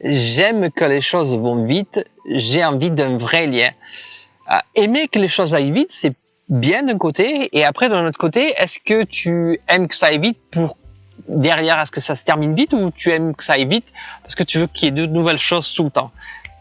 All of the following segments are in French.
J'aime que les choses vont vite, j'ai envie d'un vrai lien. Aimer que les choses aillent vite, c'est bien d'un côté, et après d'un autre côté, est-ce que tu aimes que ça aille vite pour derrière, est-ce que ça se termine vite, ou tu aimes que ça aille vite parce que tu veux qu'il y ait de nouvelles choses tout le temps?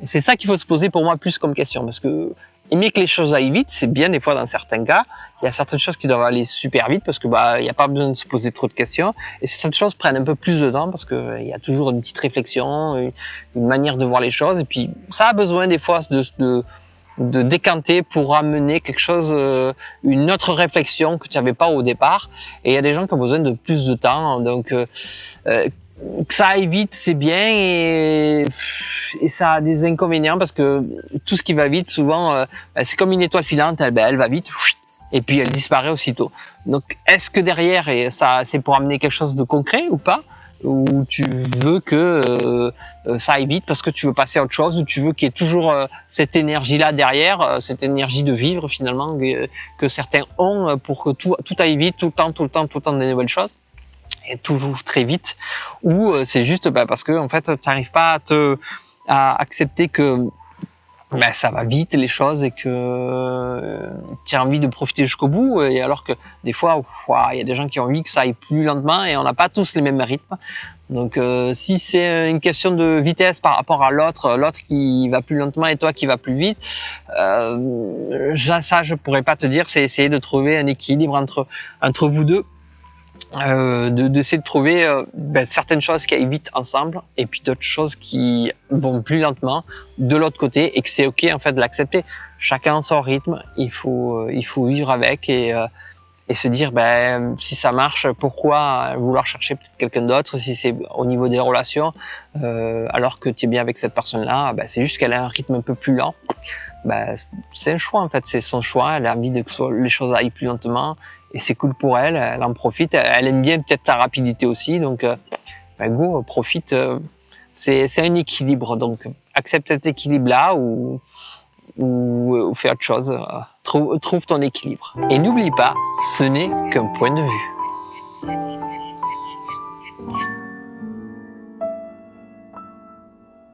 C'est ça qu'il faut se poser pour moi plus comme question, parce que aimer que les choses aillent vite, c'est bien des fois dans certains cas. Il y a certaines choses qui doivent aller super vite parce que il y a pas besoin de se poser trop de questions, et certaines choses prennent un peu plus de temps parce que il y a toujours une petite réflexion, une manière de voir les choses, et puis ça a besoin des fois de décanter pour amener quelque chose, une autre réflexion que tu n'avais pas au départ. Et il y a des gens qui ont besoin de plus de temps, donc que ça aille vite, c'est bien, et ça a des inconvénients parce que tout ce qui va vite, souvent, c'est comme une étoile filante, elle va vite, et puis elle disparaît aussitôt. Donc, est-ce que derrière, et ça, c'est pour amener quelque chose de concret ou pas? Ou tu veux que ça aille vite parce que tu veux passer à autre chose, ou tu veux qu'il y ait toujours cette énergie-là derrière, cette énergie de vivre finalement que certains ont pour que tout aille vite, tout le temps des nouvelles choses, et toujours très vite, ou c'est juste parce que en fait tu n'arrives pas à accepter que ça va vite les choses, et que tu as envie de profiter jusqu'au bout, et alors que des fois il y a des gens qui ont envie que ça aille plus lentement, et on n'a pas tous les mêmes rythmes. Donc si c'est une question de vitesse par rapport à l'autre qui va plus lentement et toi qui va plus vite, ça je pourrais pas te dire. C'est essayer de trouver un équilibre entre vous deux, d'essayer de trouver certaines choses qui aillent vite ensemble, et puis d'autres choses qui vont plus lentement de l'autre côté, et que c'est ok en fait de l'accepter. Chacun a son rythme, il faut vivre avec, et se dire si ça marche, pourquoi vouloir chercher peut-être quelqu'un d'autre si c'est au niveau des relations, alors que tu es bien avec cette personne-là. C'est juste qu'elle a un rythme un peu plus lent. C'est un choix en fait, c'est son choix, elle a envie que les choses aillent plus lentement, et c'est cool pour elle, elle en profite, elle aime bien peut-être ta rapidité aussi, donc go, profite. C'est un équilibre, donc accepte cet équilibre-là, ou fais autre chose, trouve ton équilibre. Et n'oublie pas, ce n'est qu'un point de vue.